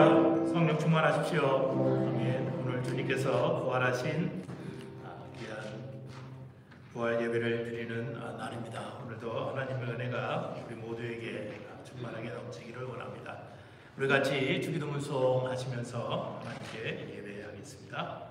할렐루야. 성령 충만하십시오. 아멘. 오늘 주님께서 부활하신 귀한 부활 예배를 드리는 날입니다. 오늘도 하나님의 은혜가 우리 모두에게 충만하게 넘치기를 원합니다. 우리 같이 주기도문송 하시면서 하나님께 예배하겠습니다.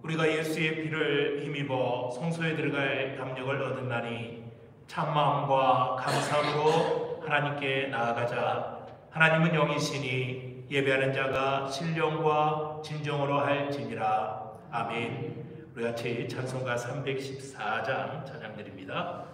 우리가 예수의 피를 힘입어 성소에 들어갈 담력을 얻었나니 참마음과 감사함으로 하나님께 나아가자. 하나님은 영이시니 예배하는 자가 신령과 진정으로 할지니라. 아멘. 우리 같이 찬송가 314장 찬양드립니다.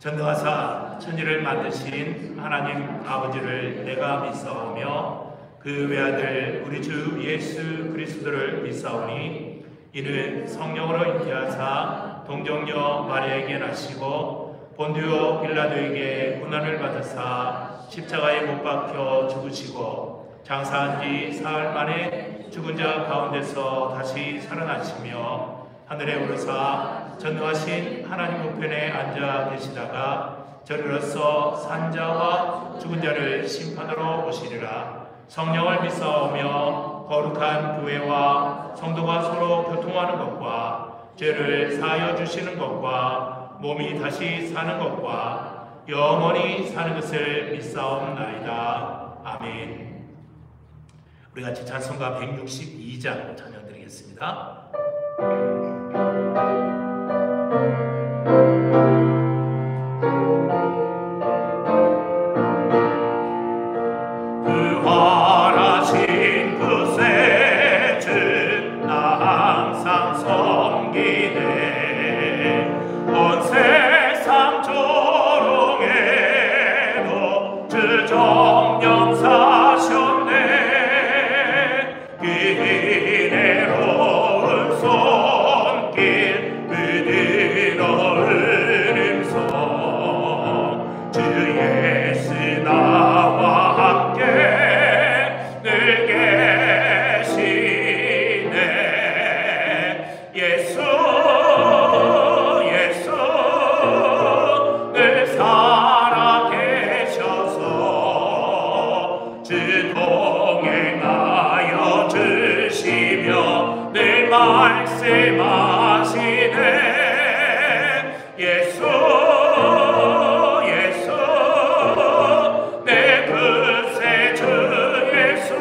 전능하사 천지를 만드신 하나님 아버지를 내가 믿사오며 그 외아들 우리 주 예수 그리스도를 믿사오니 이는 성령으로 잉태하사 동정녀 마리아에게 나시고 본디오 빌라도에게 고난을 받으사 십자가에 못 박혀 죽으시고 장사한 지 사흘 만에 죽은 자 가운데서 다시 살아나시며 하늘에 오르사 전능하신 하나님 우편에 앉아 계시다가 저리로서 산자와 죽은 자를 심판하러 오시리라. 성령을 믿사오며 거룩한 교회와 성도가 서로 교통하는 것과 죄를 사하여 주시는 것과 몸이 다시 사는 것과 영원히 사는 것을 믿사옵나이다. 아멘. 우리 같이 찬송가 162장 찬양드리겠습니다. 부활하신 그 새 주 나 항상 섬기네. 온 세상 조롱에도 주 정령 사셨네. 그 은혜로운 손길 그들어 은음성 주 예수 나와 함께 늘 계시네. 예수 늘 살아계셔서 주 동행하여 주시며 늘 말씀하시네. 예수 내 그새 주 예수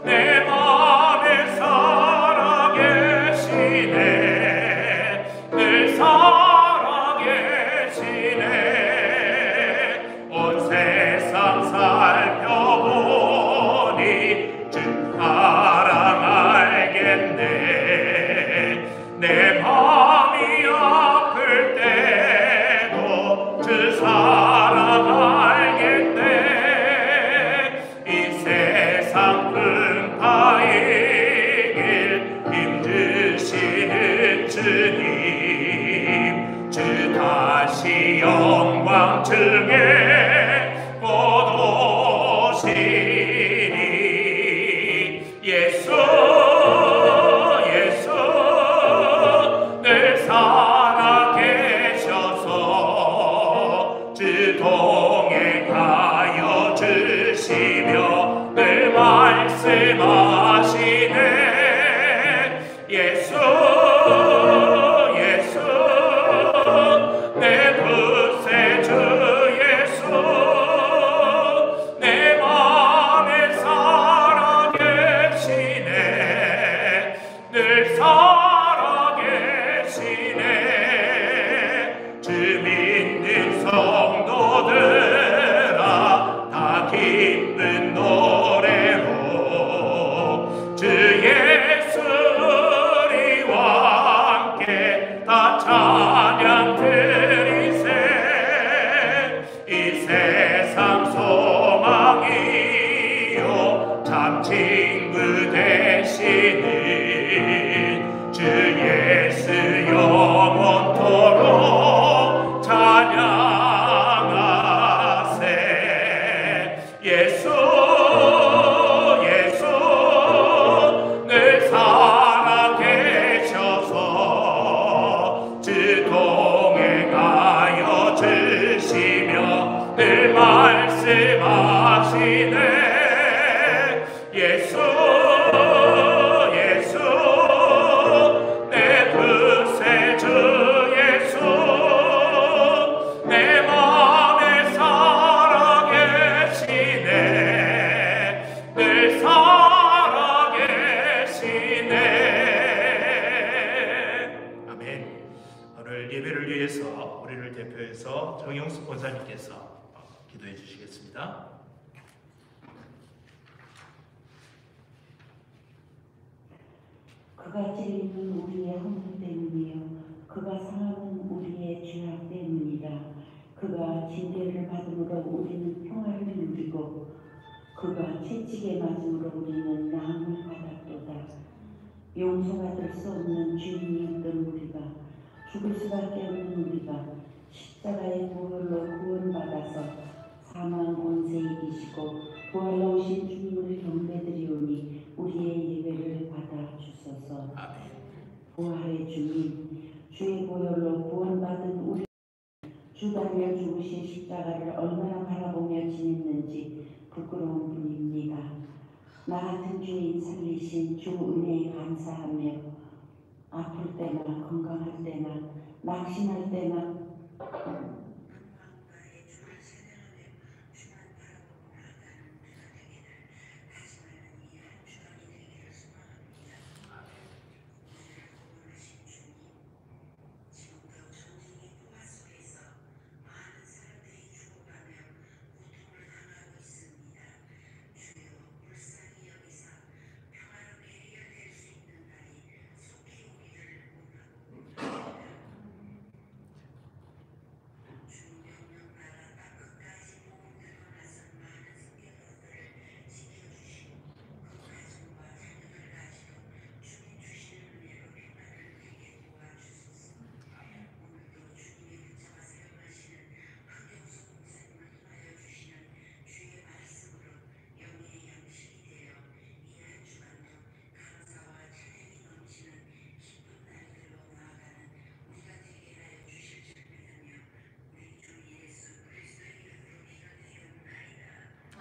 내 맘에 살아계시네. 늘 살아계시네. 온 세상 살펴보니 주 사랑 알겠네. 내 맘이 아플 때도 주 사랑 알겠네. 이 세상 풍파의 길 힘주시는 주님 주 다시 영광 중에 곧 오시리. 예수 늘 살아계셔서 주 동행하여 주시며 늘 말씀하시네. 예수 내 그새 주 예수 내 맘에 살아계시네. 늘 살아계시네. 주 믿는 성도들아 다 기쁜 노래로 주 예수리와 함께 다 찬양 드리세. 이 세상 소망이요 참 친구 되시는 주 예수 영원토록 찬양하세. 예수 늘 살아계셔서 주 동행하여 주시며 늘 말씀하시네. 예수 내 그새 주 예수 내 맘에 살아계시네. 늘 살아계시네. 아멘. 오늘 예배를 위해서 우리를 대표해서 정영숙 권사님께서 기도해 주시겠습니다. 그가 찔림은 우리의 허물 때문이요 그가 상함은 우리의 죄악 때문이라. 그가 징계를 받음으로 우리는 평화를 누리고 그가 채찍에 맞음으로 우리는 나음을 받았도다. 용서받을 수 없는 죄인이 있던 우리가 죽을 수밖에 없는 우리가 십자가의 보혈로 구원받아서 사망 권세 이기시고 부활로 오신 주님을 경배드리오니 우리의 예배를 받아 주소서. 아멘. 부활의 주님, 주의 보혈로 구원받은 우리 주 달려 죽으신 십자가를 얼마나 바라보며 지냈는지 부끄러운 분입니다. 나 같은 주인 살리신 주 은혜에 감사하며 아플 때나 건강할 때나 낙심할 때나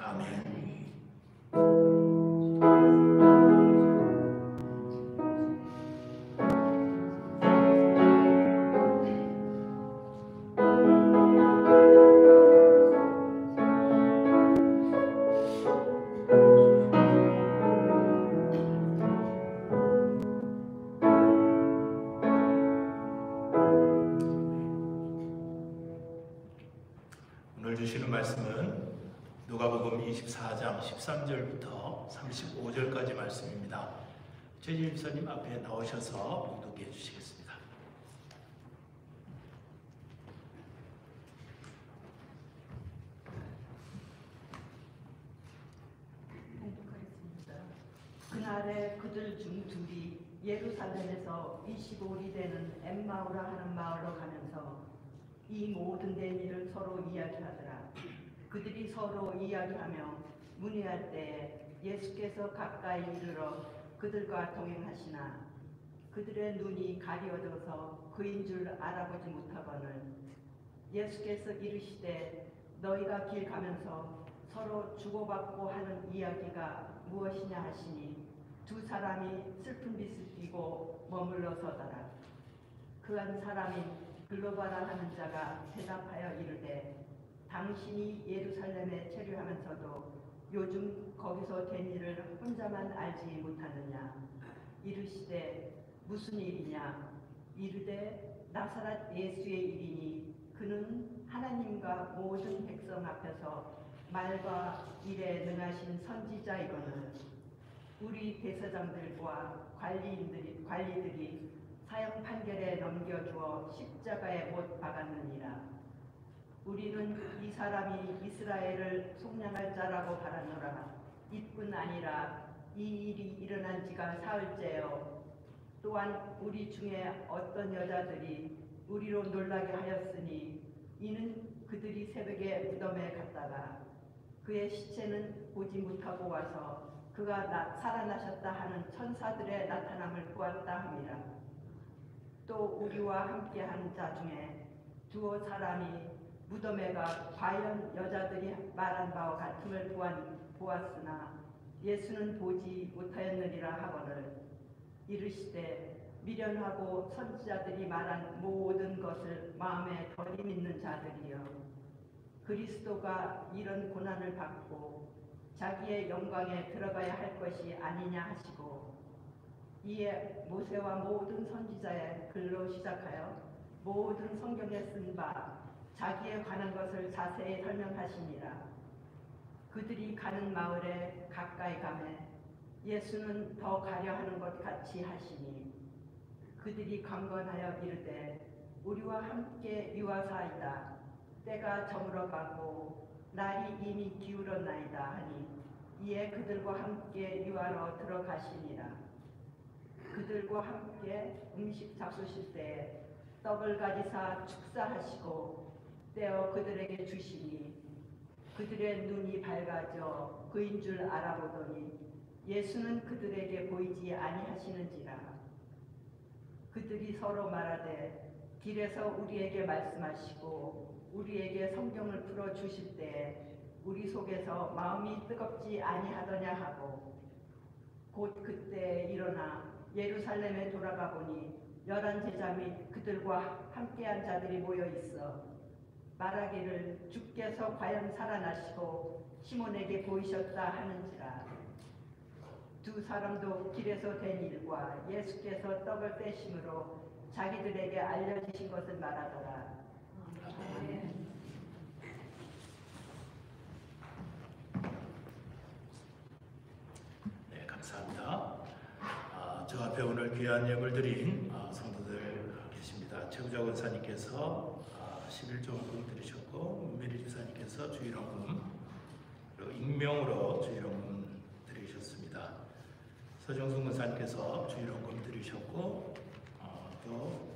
아멘. 오늘 주시는 말씀은 누가복음 24장 13절부터 35절까지 말씀입니다. 최진 집사님 앞에 나오셔서 봉독해 주시겠습니다. 봉독하겠습니다. 그날에 그들 중 둘이 예루살렘에서 25里되는 엠마오라 하는 마을로 가면서 이 모든 된 일을 서로 이야기하더라. 그들이 서로 이야기하며 문의할 때에 예수께서 가까이 이르러 그들과 동행하시나 그들의 눈이 가려져서 그인 줄 알아보지 못하거늘 예수께서 이르시되 너희가 길 가면서 서로 주고받고 하는 이야기가 무엇이냐 하시니 두 사람이 슬픈 빛을 띠고 머물러 서더라. 그 한 사람인 글로바라 하는 자가 대답하여 이르되 당신이 예루살렘에 체류하면서도 요즘 거기서 된 일을 혼자만 알지 못하느냐. 이르시되 무슨 일이냐. 이르되 나사렛 예수의 일이니 그는 하나님과 모든 백성 앞에서 말과 일에 능하신 선지자이거늘 우리 대사장들과 관리들이 사형 판결에 넘겨주어 십자가에 못 박았느니라. 우리는 이 사람이 이스라엘을 속량할 자라고 바라노라. 이뿐 아니라 이 일이 일어난 지가 사흘째요. 또한 우리 중에 어떤 여자들이 우리로 놀라게 하였으니 이는 그들이 새벽에 무덤에 갔다가 그의 시체는 보지 못하고 와서 그가 살아나셨다 하는 천사들의 나타남을 보았다 함이라. 또 우리와 함께한 자 중에 두어 사람이 무덤에 가 과연 여자들이 말한 바와 같음을 보았으나 예수는 보지 못하였느니라 하거늘 이르시되 미련하고 선지자들이 말한 모든 것을 마음에 덜히 믿는 자들이여 그리스도가 이런 고난을 받고 자기의 영광에 들어가야 할 것이 아니냐 하시고 이에 모세와 모든 선지자의 글로 시작하여 모든 성경에 쓴 바 자기에 관한 것을 자세히 설명하시니라. 그들이 가는 마을에 가까이 가매 예수는 더 가려 하는 것 같이 하시니 그들이 강건하여 이르되 우리와 함께 유하사이다. 때가 저물어 가고 날이 이미 기울었나이다 하니 이에 그들과 함께 유하러 들어가시니라. 그들과 함께 음식 잡수실 때에 떡을 가지사 축사하시고 떼어 그들에게 주시니 그들의 눈이 밝아져 그인 줄 알아보더니 예수는 그들에게 보이지 아니하시는지라. 그들이 서로 말하되 길에서 우리에게 말씀하시고 우리에게 성경을 풀어 주실 때 우리 속에서 마음이 뜨겁지 아니하더냐 하고, 곧 그때 일어나 예루살렘에 돌아가 보니 11 제자 및 그들과 함께한 자들이 모여 있어 말하기를 주께서 과연 살아나시고 시몬에게 보이셨다 하는지라. 두 사람도 길에서 된 일과 예수께서 떡을 떼심으로 자기들에게 알려주신 것을 말하더라. 네, 감사합니다. 저 앞에 오늘 귀한 예물 드린 성도들 계십니다. 최구자 권사님께서 11조원금 드리셨고, 문미리 지사님께서 주일원금, 그리고 익명으로 주일원금 드리셨습니다. 서정순 권사님께서 주일원금 드리셨고, 또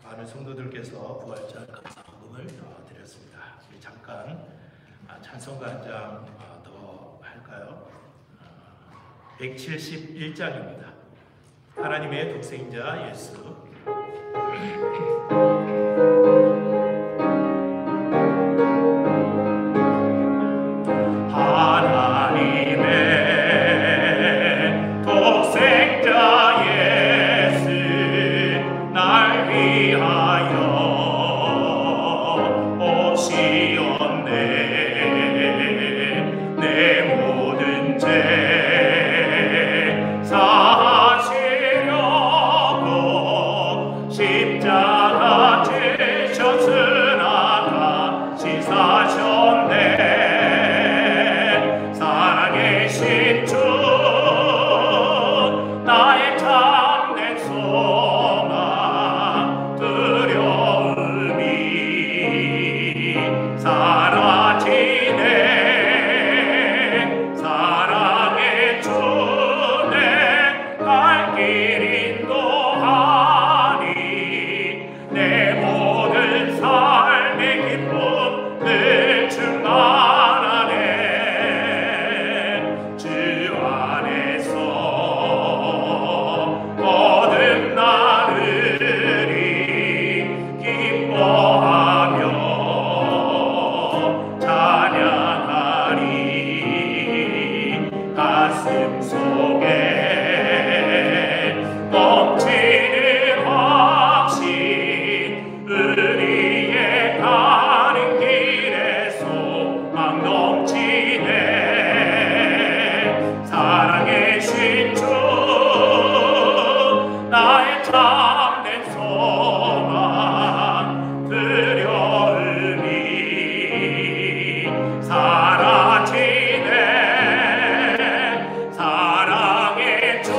많은 성도들께서 부활절 감사원금을 드렸습니다. 우리 잠깐 찬송가 한 장 더 할까요? 171장입니다. 하나님의 독생자 예수. 하나님의 독생자 예수 날 위하여 오시었네. 내 모든 죄 사하시려고 십자가 지셨으나 다시 사셨네. 살아계신 주 나의 참된 소망 두려움이 사라지네. 사랑의 주 내 갈 길 인도하니 내 모든 삶의 기쁨 늘 충만하네. 주 안에서 모든 나들이 기뻐하며 찬양하리. 가슴 속에 넘치는 확신, 우리의 가는 길에 소망 넘치네. 살아계신 주 나의 참된 소망 두려움이 사라지네. 사랑의 주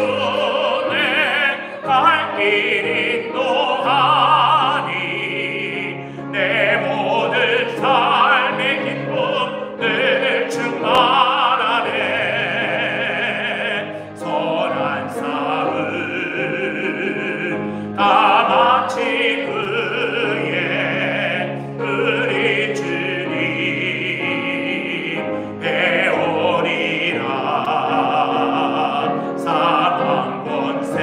내 갈 길 인도하니 내 모든 삶의 기쁨 늘 충만하네. 선한 싸움 다 마친 후에 우리 주님 배우리라. 사망 권세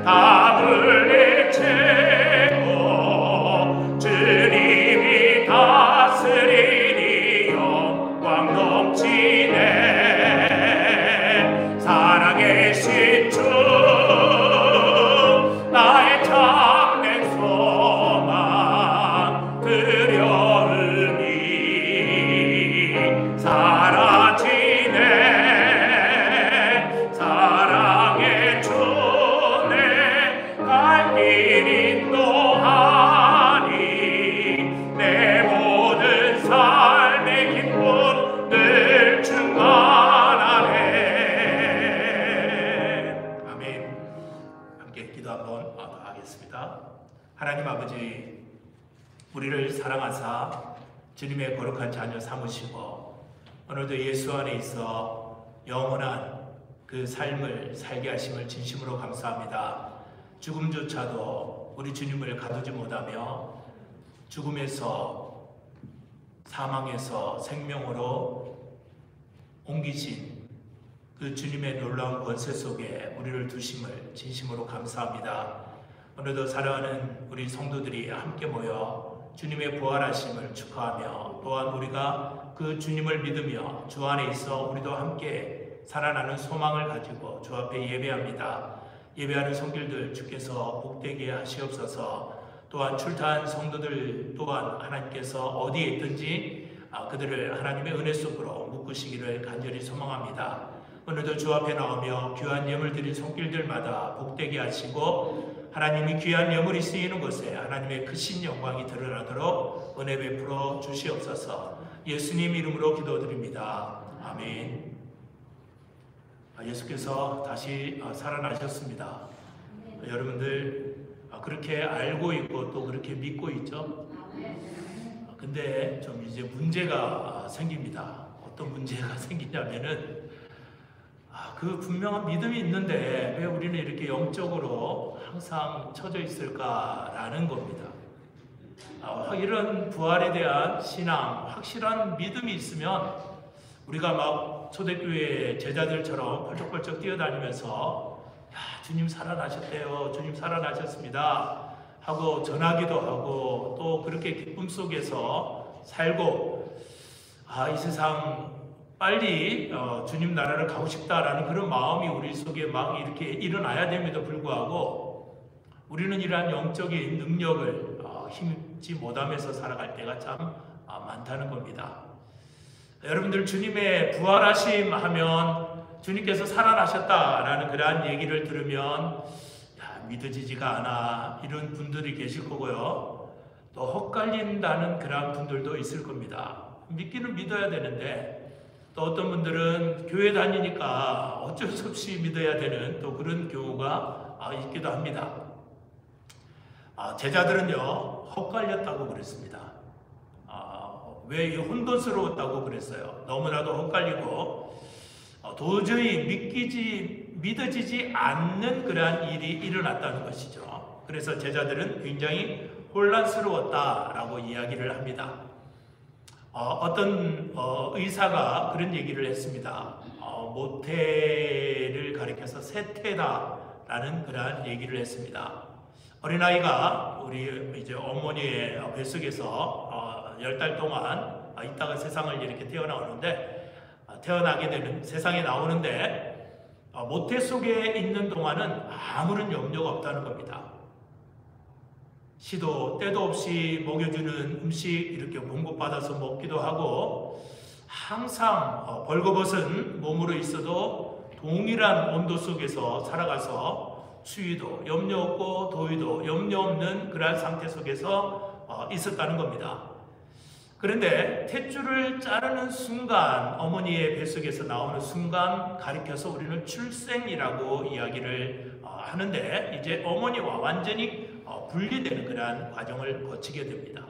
다 물리치고 주님이 다스리니 영광 넘치네. 살아계신 주 나의 참된 소망 두려움이 사라지네. 사랑의 주 내 갈 길 인도하니 내 모든 삶의 기쁨 늘 충만하네. 아멘. 함께 기도 한번 하겠습니다. 하나님 아버지, 우리를 사랑하사 주님의 거룩한 자녀 삼으시고 오늘도 예수 안에 있어 영원한 그 삶을 살게 하심을 진심으로 감사합니다. 죽음조차도 우리 주님을 가두지 못하며 죽음에서 사망에서 생명으로 옮기신 그 주님의 놀라운 권세 속에 우리를 두심을 진심으로 감사합니다. 오늘도 사랑하는 우리 성도들이 함께 모여 주님의 부활하심을 축하하며 또한 우리가 그 주님을 믿으며 주 안에 있어 우리도 함께 살아나는 소망을 가지고 주 앞에 예배합니다. 예배하는 성길들 주께서 복되게 하시옵소서. 또한 출타한 성도들 또한 하나님께서 어디에 있든지 그들을 하나님의 은혜 속으로 묶으시기를 간절히 소망합니다. 오늘도 주 앞에 나오며 귀한 예물 드린 손길들마다 복되게 하시고 하나님이 귀한 예물이 쓰이는 곳에 하나님의 크신 영광이 드러나도록 은혜 베풀어 주시옵소서. 예수님 이름으로 기도드립니다. 아멘. 예수께서 다시 살아나셨습니다. 여러분들 그렇게 알고 있고 또 그렇게 믿고 있죠? 근데 좀 이제 문제가 생깁니다. 어떤 문제가 생기냐면은 그 분명한 믿음이 있는데 왜 우리는 이렇게 영적으로 항상 처져 있을까라는 겁니다. 이런 부활에 대한 신앙, 확실한 믿음이 있으면 우리가 막 초대교회 제자들처럼 펄쩍펄쩍 뛰어다니면서 주님 살아나셨대요, 주님 살아나셨습니다 하고 전하기도 하고 또 그렇게 기쁨 속에서 살고 이 세상 빨리 주님 나라를 가고 싶다라는 그런 마음이 우리 속에 막 이렇게 일어나야 됨에도 불구하고 우리는 이러한 영적인 능력을 힘입지 못하면서 살아갈 때가 참 많다는 겁니다. 여러분들 주님의 부활하심 하면 주님께서 살아나셨다라는 그러한 얘기를 들으면 믿어지지가 않아 이런 분들이 계실 거고요. 또 헛갈린다는 그러한 분들도 있을 겁니다. 믿기는 믿어야 되는데 또 어떤 분들은 교회 다니니까 어쩔 수 없이 믿어야 되는 또 그런 경우가 있기도 합니다. 제자들은요 헛갈렸다고 그랬습니다. 왜 혼돈스러웠다고 그랬어요. 너무나도 헛갈리고 도저히 믿어지지 않는 그러한 일이 일어났다는 것이죠. 그래서 제자들은 굉장히 혼란스러웠다라고 이야기를 합니다. 어떤 의사가 그런 얘기를 했습니다. 모태를 가리켜서 세태다라는 그러한 얘기를 했습니다. 어린아이가 우리 이제 어머니의 뱃속에서 10달 동안 있다가 세상을 이렇게 태어나게 되는 세상에 나오는데 모태 속에 있는 동안은 아무런 염려가 없다는 겁니다. 시도 때도 없이 먹여주는 음식 이렇게 공급받아서 먹기도 하고 항상 벌거벗은 몸으로 있어도 동일한 온도 속에서 살아가서 추위도 염려 없고 더위도 염려 없는 그러한 상태 속에서 있었다는 겁니다. 그런데 탯줄을 자르는 순간 어머니의 뱃속에서 나오는 순간 가리켜서 우리는 출생이라고 이야기를 하는데 이제 어머니와 완전히 분리되는 그러한 과정을 거치게 됩니다.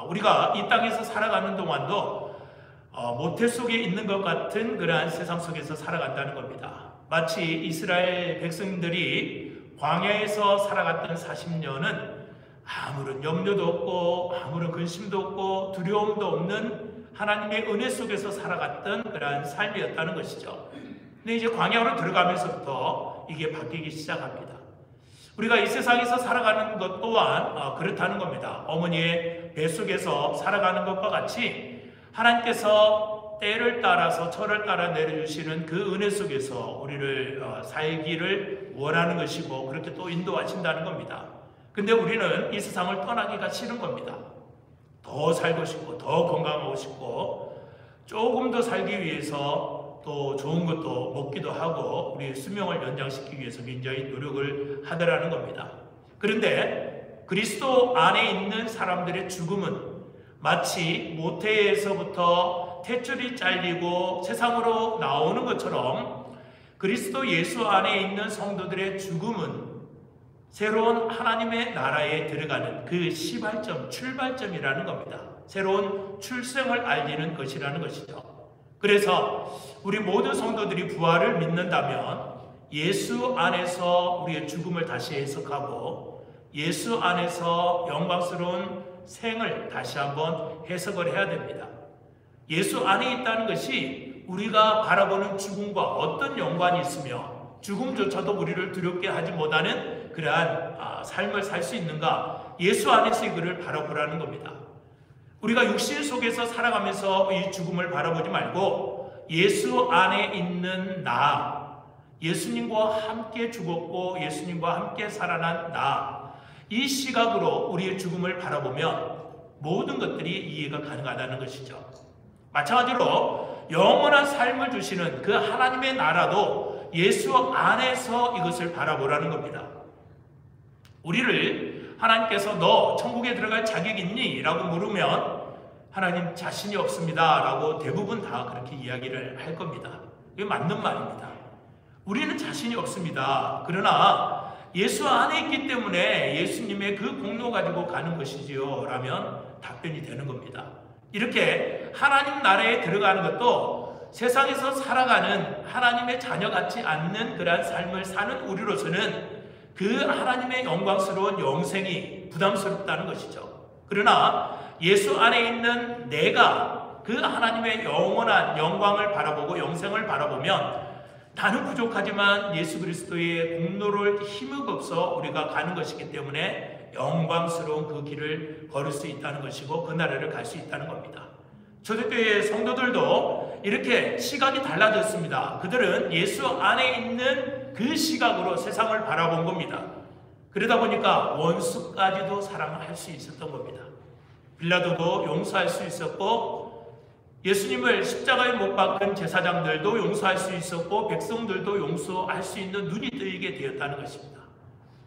우리가 이 땅에서 살아가는 동안도 모태 속에 있는 것 같은 그러한 세상 속에서 살아간다는 겁니다. 마치 이스라엘 백성들이 광야에서 살아갔던 40년은 아무런 염려도 없고 아무런 근심도 없고 두려움도 없는 하나님의 은혜 속에서 살아갔던 그러한 삶이었다는 것이죠. 근데 이제 광야로 들어가면서부터 이게 바뀌기 시작합니다. 우리가 이 세상에서 살아가는 것 또한 그렇다는 겁니다. 어머니의 뱃속에서 살아가는 것과 같이 하나님께서 때를 따라서 철을 따라 내려주시는 그 은혜 속에서 우리를 살기를 원하는 것이고 그렇게 또 인도하신다는 겁니다. 근데 우리는 이 세상을 떠나기가 싫은 겁니다. 더 살고 싶고 더 건강하고 싶고 조금 더 살기 위해서 또 좋은 것도 먹기도 하고 우리의 수명을 연장시키기 위해서 굉장히 노력을 하더라는 겁니다. 그런데 그리스도 안에 있는 사람들의 죽음은 마치 모태에서부터 탯줄이 잘리고 세상으로 나오는 것처럼 그리스도 예수 안에 있는 성도들의 죽음은 새로운 하나님의 나라에 들어가는 그 시발점, 출발점이라는 겁니다. 새로운 출생을 알리는 것이라는 것이죠. 그래서 우리 모든 성도들이 부활을 믿는다면 예수 안에서 우리의 죽음을 다시 해석하고 예수 안에서 영광스러운 생을 다시 한번 해석을 해야 됩니다. 예수 안에 있다는 것이 우리가 바라보는 죽음과 어떤 연관이 있으며 죽음조차도 우리를 두렵게 하지 못하는 그러한 삶을 살 수 있는가, 예수 안에서 이것을 바라보라는 겁니다. 우리가 육신 속에서 살아가면서 이 죽음을 바라보지 말고 예수 안에 있는 나, 예수님과 함께 죽었고 예수님과 함께 살아난 나, 이 시각으로 우리의 죽음을 바라보면 모든 것들이 이해가 가능하다는 것이죠. 마찬가지로 영원한 삶을 주시는 그 하나님의 나라도 예수 안에서 이것을 바라보라는 겁니다. 우리를 하나님께서 너 천국에 들어갈 자격 있니? 라고 물으면 하나님 자신이 없습니다 라고 대부분 다 그렇게 이야기를 할 겁니다. 이게 맞는 말입니다. 우리는 자신이 없습니다. 그러나 예수 안에 있기 때문에 예수님의 그 공로 가지고 가는 것이지요 라면 답변이 되는 겁니다. 이렇게 하나님 나라에 들어가는 것도 세상에서 살아가는 하나님의 자녀 같지 않는 그러한 삶을 사는 우리로서는 그 하나님의 영광스러운 영생이 부담스럽다는 것이죠. 그러나 예수 안에 있는 내가 그 하나님의 영원한 영광을 바라보고 영생을 바라보면 나는 부족하지만 예수 그리스도의 공로를 힘입어서 우리가 가는 것이기 때문에 영광스러운 그 길을 걸을 수 있다는 것이고 그 나라를 갈 수 있다는 겁니다. 초대교회 성도들도 이렇게 시각이 달라졌습니다. 그들은 예수 안에 있는 그 시각으로 세상을 바라본 겁니다. 그러다 보니까 원수까지도 사랑할 수 있었던 겁니다. 빌라도도 용서할 수 있었고 예수님을 십자가에 못 박은 제사장들도 용서할 수 있었고 백성들도 용서할 수 있는 눈이 뜨이게 되었다는 것입니다.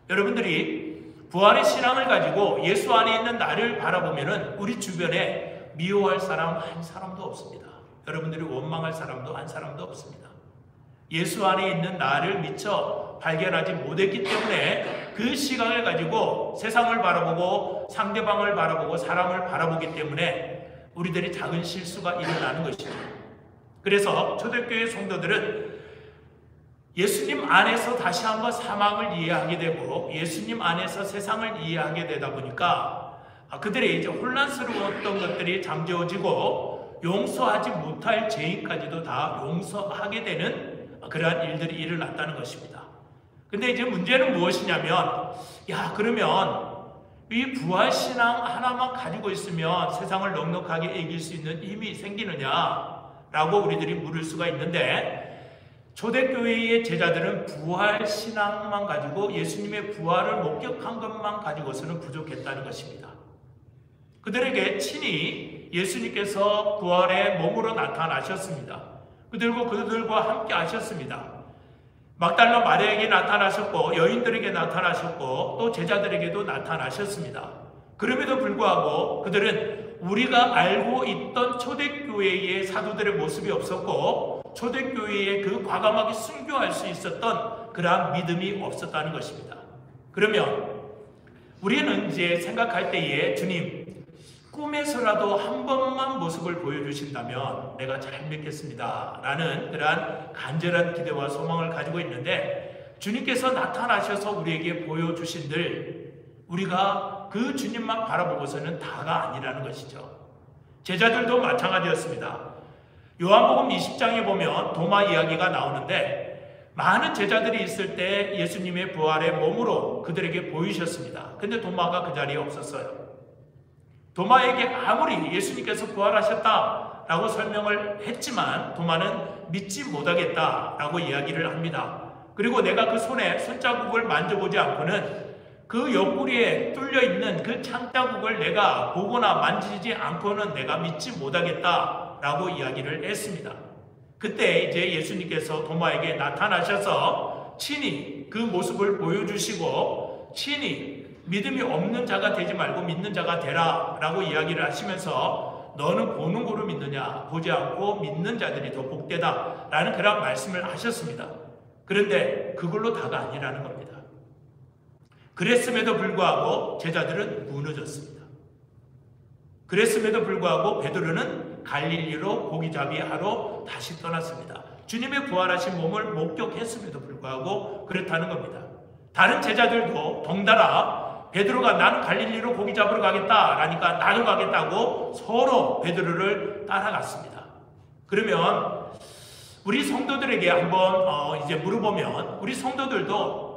여러분들이 부활의 신앙을 가지고 예수 안에 있는 나를 바라보면 우리 주변에 미워할 사람 한 사람도 없습니다. 여러분들이 원망할 사람도 한 사람도 없습니다. 예수 안에 있는 나를 미처 발견하지 못했기 때문에 그 시각을 가지고 세상을 바라보고 상대방을 바라보고 사람을 바라보기 때문에 우리들이 작은 실수가 일어나는 것이죠. 그래서 초대교회 성도들은 예수님 안에서 다시 한번 사망을 이해하게 되고 예수님 안에서 세상을 이해하게 되다 보니까 그들의 이제 혼란스러웠던 것들이 잠재워지고 용서하지 못할 죄인까지도 다 용서하게 되는 그러한 일들이 일어났다는 것입니다. 근데 이제 문제는 무엇이냐면, 그러면 이 부활신앙 하나만 가지고 있으면 세상을 넉넉하게 이길 수 있는 힘이 생기느냐라고 우리들이 물을 수가 있는데, 초대교회의 제자들은 부활신앙만 가지고 예수님의 부활을 목격한 것만 가지고서는 부족했다는 것입니다. 그들에게 친히 예수님께서 부활의 몸으로 나타나셨습니다. 그들과 함께 하셨습니다. 막달라 마리아에게 나타나셨고 여인들에게 나타나셨고 또 제자들에게도 나타나셨습니다. 그럼에도 불구하고 그들은 우리가 알고 있던 초대교회의 사도들의 모습이 없었고 초대교회에 그 과감하게 순교할 수 있었던 그러한 믿음이 없었다는 것입니다. 그러면 우리는 이제 생각할 때에 주님, 꿈에서라도 한 번만 모습을 보여주신다면 내가 잘 믿겠습니다 라는 그러한 간절한 기대와 소망을 가지고 있는데, 주님께서 나타나셔서 우리에게 보여주신들 우리가 그 주님만 바라보고서는 다가 아니라는 것이죠. 제자들도 마찬가지였습니다. 요한복음 20장에 보면 도마 이야기가 나오는데 많은 제자들이 있을 때 예수님의 부활의 몸으로 그들에게 보이셨습니다. 근데 도마가 그 자리에 없었어요. 도마에게 아무리 예수님께서 부활하셨다라고 설명을 했지만 도마는 믿지 못하겠다라고 이야기를 합니다. 그리고 내가 그 손에 손자국을 만져보지 않고는 그 옆구리에 뚫려있는 그 창자국을 내가 보거나 만지지 않고는 내가 믿지 못하겠다라고 이야기를 했습니다. 그때 이제 예수님께서 도마에게 나타나셔서 친히 그 모습을 보여주시고 친히 믿음이 없는 자가 되지 말고 믿는 자가 되라 라고 이야기를 하시면서 너는 보는 거로 믿느냐, 보지 않고 믿는 자들이 더 복되다 라는 그런 말씀을 하셨습니다. 그런데 그걸로 다가 아니라는 겁니다. 그랬음에도 불구하고 제자들은 무너졌습니다. 그랬음에도 불구하고 베드로는 갈릴리로 고기잡이하러 다시 떠났습니다. 주님의 부활하신 몸을 목격했음에도 불구하고 그렇다는 겁니다. 다른 제자들도 덩달아 베드로가 나는 갈릴리로 고기 잡으러 가겠다 라니까 나도 가겠다고 서로 베드로를 따라갔습니다. 그러면 우리 성도들에게 한번 이제 물어보면, 우리 성도들도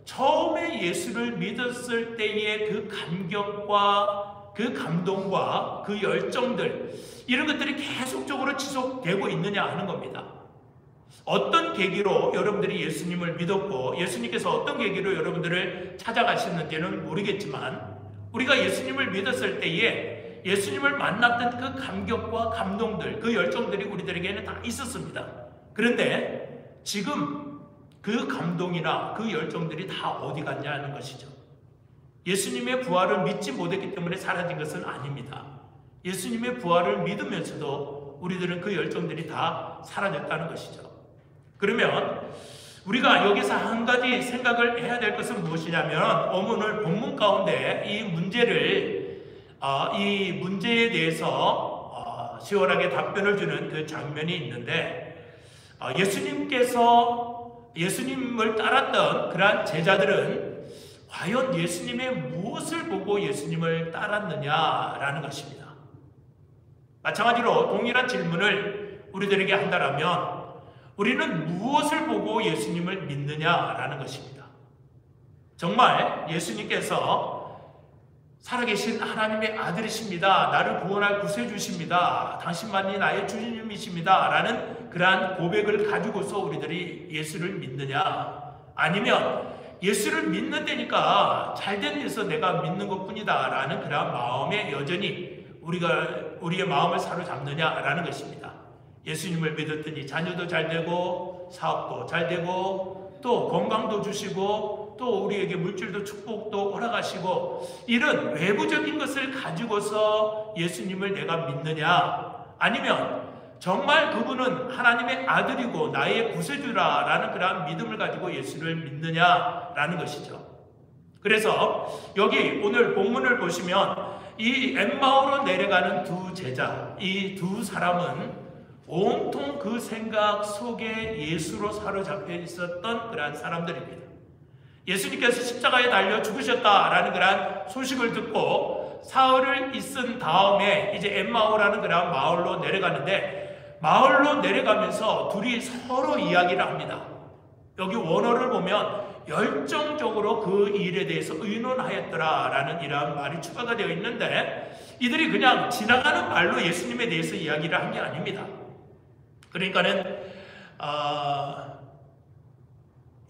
처음에 예수를 믿었을 때의 그 감격과 그 감동과 그 열정들, 이런 것들이 계속적으로 지속되고 있느냐 하는 겁니다. 어떤 계기로 여러분들이 예수님을 믿었고 예수님께서 어떤 계기로 여러분들을 찾아가셨는지는 모르겠지만, 우리가 예수님을 믿었을 때에 예수님을 만났던 그 감격과 감동들, 그 열정들이 우리들에게는 다 있었습니다. 그런데 지금 그 감동이나 그 열정들이 다 어디 갔냐 하는 것이죠. 예수님의 부활을 믿지 못했기 때문에 사라진 것은 아닙니다. 예수님의 부활을 믿으면서도 우리들은 그 열정들이 다 사라졌다는 것이죠. 그러면 우리가 여기서 한 가지 생각을 해야 될 것은 무엇이냐면, 오늘 본문 가운데 이 문제에 대해서 시원하게 답변을 주는 그 장면이 있는데, 예수님을 따랐던 그러한 제자들은 과연 예수님의 무엇을 보고 예수님을 따랐느냐라는 것입니다. 마찬가지로 동일한 질문을 우리들에게 한다면 우리는 무엇을 보고 예수님을 믿느냐라는 것입니다. 정말 예수님께서 살아계신 하나님의 아들이십니다, 나를 구원할 구세주십니다, 당신만이 나의 주님이십니다 라는 그러한 고백을 가지고서 우리들이 예수를 믿느냐, 아니면 예수를 믿는다니까 잘된 데서 내가 믿는 것뿐이다 라는 그러한 마음에 여전히 우리의 마음을 사로잡느냐라는 것입니다. 예수님을 믿었더니 자녀도 잘 되고 사업도 잘 되고 또 건강도 주시고 또 우리에게 물질도 축복도 허락하시고, 이런 외부적인 것을 가지고서 예수님을 내가 믿느냐, 아니면 정말 그분은 하나님의 아들이고 나의 구세주라라는 그러한 믿음을 가지고 예수를 믿느냐라는 것이죠. 그래서 여기 오늘 본문을 보시면 이 엠마오로 내려가는 두 제자, 이 두 사람은 온통 그 생각 속에 예수로 사로잡혀 있었던 그러한 사람들입니다. 예수님께서 십자가에 달려 죽으셨다라는 그러한 소식을 듣고 사흘을 있은 다음에 이제 엠마오라는 그러한 마을로 내려가는데, 마을로 내려가면서 둘이 서로 이야기를 합니다. 여기 원어를 보면 열정적으로 그 일에 대해서 의논하였더라라는 이러한 말이 추가가 되어 있는데, 이들이 그냥 지나가는 말로 예수님에 대해서 이야기를 한 게 아닙니다. 그러니까는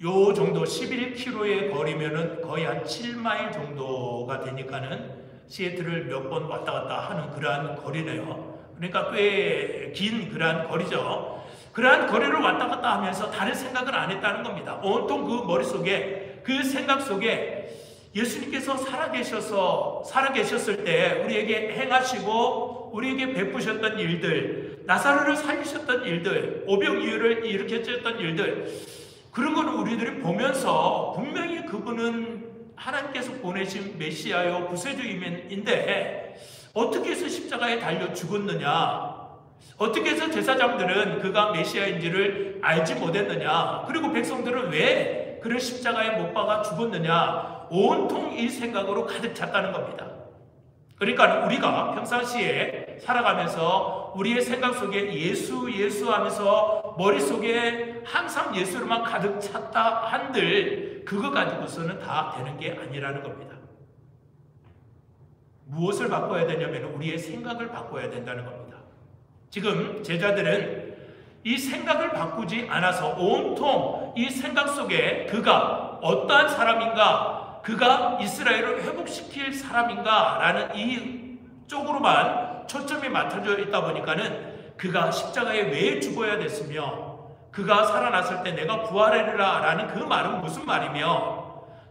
요 정도 11km의 거리면은 거의 한 7마일 정도가 되니까는 시애틀을 몇 번 왔다 갔다 하는 그러한 거리네요. 그러니까 꽤 긴 그러한 거리죠. 그러한 거리를 왔다 갔다 하면서 다른 생각을 안 했다는 겁니다. 온통 그 머릿속에, 그 생각 속에 예수님께서 살아계셨을 때 우리에게 행하시고 우리에게 베푸셨던 일들, 나사로를 살리셨던 일들, 오병이어를 일으켰던 일들, 그런 거는 우리들이 보면서 분명히 그분은 하나님께서 보내신 메시아요 구세주인데 어떻게 해서 십자가에 달려 죽었느냐, 어떻게 해서 제사장들은 그가 메시아인지를 알지 못했느냐, 그리고 백성들은 왜 그를 십자가에 못 박아 죽었느냐, 온통 이 생각으로 가득 찼다는 겁니다. 그러니까 우리가 평상시에 살아가면서 우리의 생각 속에 예수 하면서 머릿속에 항상 예수로만 가득 찼다 한들 그거 가지고서는 다 되는 게 아니라는 겁니다. 무엇을 바꿔야 되냐면 우리의 생각을 바꿔야 된다는 겁니다. 지금 제자들은 이 생각을 바꾸지 않아서 온통 이 생각 속에 그가 어떠한 사람인가, 그가 이스라엘을 회복시킬 사람인가 라는 이 쪽으로만 초점이 맞춰져 있다 보니까는 그가 십자가에 왜 죽어야 됐으며 그가 살아났을 때 내가 부활하리라 라는 그 말은 무슨 말이며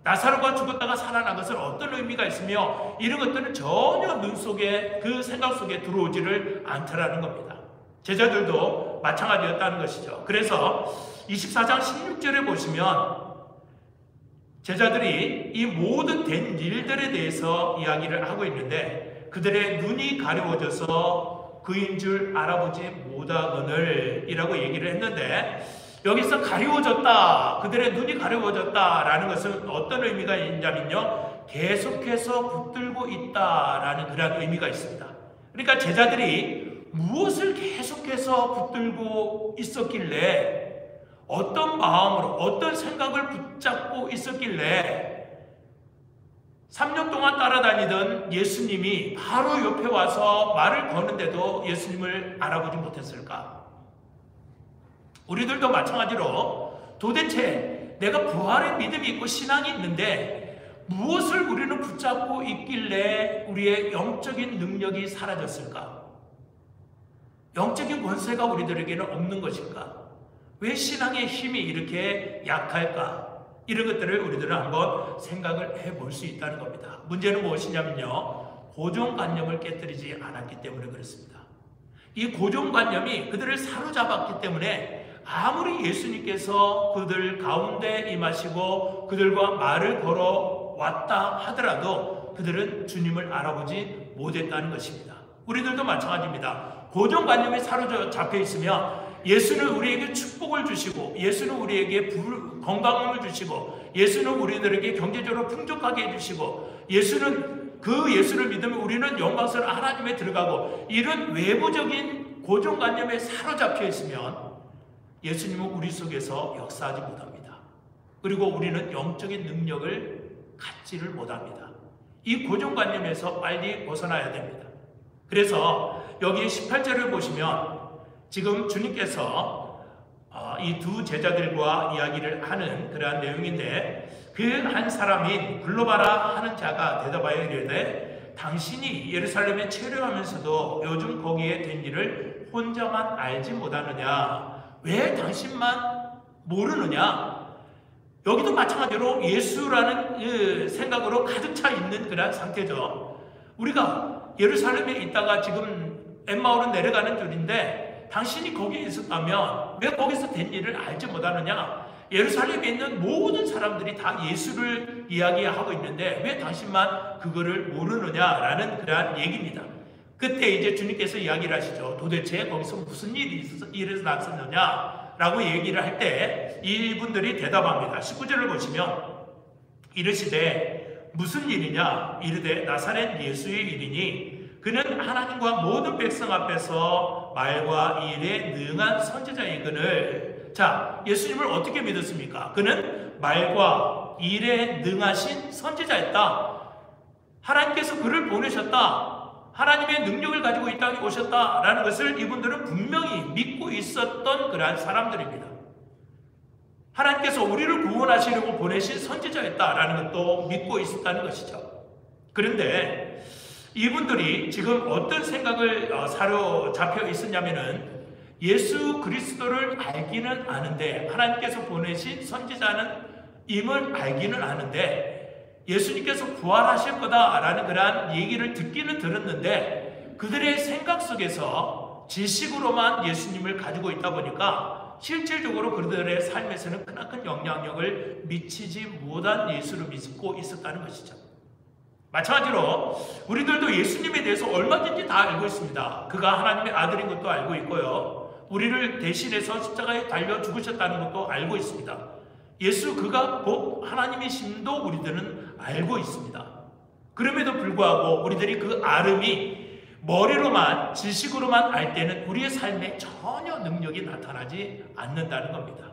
나사로가 죽었다가 살아난 것은 어떤 의미가 있으며 이런 것들은 전혀 눈 속에 그 생각 속에 들어오지를 않더라는 겁니다. 제자들도 마찬가지였다는 것이죠. 그래서 24장 16절에 보시면 제자들이 이 모든 된 일들에 대해서 이야기를 하고 있는데 그들의 눈이 가려워져서 그인 줄 알아보지 못하거늘 이라고 얘기를 했는데, 여기서 가려워졌다, 그들의 눈이 가려워졌다 라는 것은 어떤 의미가 있냐면요, 계속해서 붙들고 있다라는 그런 의미가 있습니다. 그러니까 제자들이 무엇을 계속해서 붙들고 있었길래, 어떤 마음으로 어떤 생각을 붙잡고 있었길래 3년 동안 따라다니던 예수님이 바로 옆에 와서 말을 거는데도 예수님을 알아보지 못했을까? 우리들도 마찬가지로 도대체 내가 부활의 믿음이 있고 신앙이 있는데 무엇을 우리는 붙잡고 있길래 우리의 영적인 능력이 사라졌을까? 영적인 권세가 우리들에게는 없는 것일까? 왜 신앙의 힘이 이렇게 약할까? 이런 것들을 우리들은 한번 생각을 해볼 수 있다는 겁니다. 문제는 무엇이냐면요, 고정관념을 깨뜨리지 않았기 때문에 그렇습니다. 이 고정관념이 그들을 사로잡았기 때문에 아무리 예수님께서 그들 가운데 임하시고 그들과 말을 걸어왔다 하더라도 그들은 주님을 알아보지 못했다는 것입니다. 우리들도 마찬가지입니다. 고정관념이 사로잡혀 있으면 예수는 우리에게 축복을 주시고, 예수는 우리에게 건강을 주시고, 예수는 우리들에게 경제적으로 풍족하게 해주시고, 그 예수를 믿으면 우리는 영광스러운 하나님에 들어가고, 이런 외부적인 고정관념에 사로잡혀 있으면 예수님은 우리 속에서 역사하지 못합니다. 그리고 우리는 영적인 능력을 갖지를 못합니다. 이 고정관념에서 빨리 벗어나야 됩니다. 그래서 여기 18절을 보시면 지금 주님께서 이 두 제자들과 이야기를 하는 그러한 내용인데, 그 한 사람인 블로바라 하는 자가 대답하여 이르되 당신이 예루살렘에 체류하면서도 요즘 거기에 된 일을 혼자만 알지 못하느냐? 왜 당신만 모르느냐? 여기도 마찬가지로 예수라는 생각으로 가득 차 있는 그런 상태죠. 우리가 예루살렘에 있다가 지금 엠마오로 내려가는 줄인데 당신이 거기에 있었다면 왜 거기서 된 일을 알지 못하느냐? 예루살렘에 있는 모든 사람들이 다 예수를 이야기하고 있는데 왜 당신만 그거를 모르느냐라는 그러한 얘기입니다. 그때 이제 주님께서 이야기를 하시죠. 도대체 거기서 무슨 일이 일어났었느냐? 라고 얘기를 할 때 이분들이 대답합니다. 19절을 보시면 이르시되 무슨 일이냐? 이르되 나사렛 예수의 일이니 그는 하나님과 모든 백성 앞에서 말과 일에 능한 선지자이거늘. 자, 예수님을 어떻게 믿었습니까? 그는 말과 일에 능하신 선지자였다. 하나님께서 그를 보내셨다. 하나님의 능력을 가지고 이 땅에 오셨다라는 것을 이분들은 분명히 믿고 있었던 그러한 사람들입니다. 하나님께서 우리를 구원하시려고 보내신 선지자였다라는 것도 믿고 있었다는 것이죠. 그런데 이분들이 지금 어떤 생각을 사로잡혀 있었냐면은 예수 그리스도를 알기는 아는데, 하나님께서 보내신 선지자는 임을 알기는 아는데 예수님께서 부활하실 거다라는 그러한 얘기를 듣기는 들었는데 그들의 생각 속에서 지식으로만 예수님을 가지고 있다 보니까 실질적으로 그들의 삶에서는 크나큰 영향력을 미치지 못한 예수를 믿고 있었다는 것이죠. 마찬가지로 우리들도 예수님에 대해서 얼마든지 다 알고 있습니다. 그가 하나님의 아들인 것도 알고 있고요. 우리를 대신해서 십자가에 달려 죽으셨다는 것도 알고 있습니다. 예수 그가 곧 하나님이심도 우리들은 알고 있습니다. 그럼에도 불구하고 우리들이 그 알음이 머리로만 지식으로만 알 때는 우리의 삶에 전혀 능력이 나타나지 않는다는 겁니다.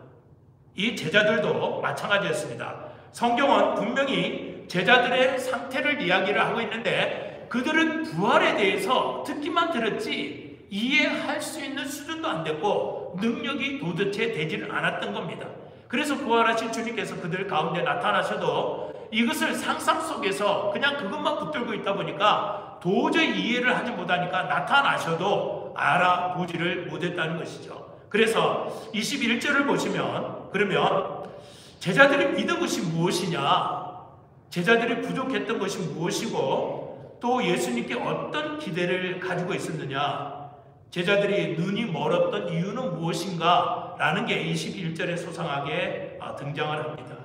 이 제자들도 마찬가지였습니다. 성경은 분명히 제자들의 상태를 이야기를 하고 있는데 그들은 부활에 대해서 듣기만 들었지 이해할 수 있는 수준도 안 됐고 능력이 도대체 되지는 않았던 겁니다. 그래서 부활하신 주님께서 그들 가운데 나타나셔도 이것을 상상 속에서 그냥 그것만 붙들고 있다 보니까 도저히 이해를 하지 못하니까 나타나셔도 알아보지를 못했다는 것이죠. 그래서 21절을 보시면 그러면 제자들이 믿은 것이 무엇이냐? 제자들이 부족했던 것이 무엇이고 또 예수님께 어떤 기대를 가지고 있었느냐? 제자들이 눈이 멀었던 이유는 무엇인가? 라는 게 21절에 소상하게 등장을 합니다.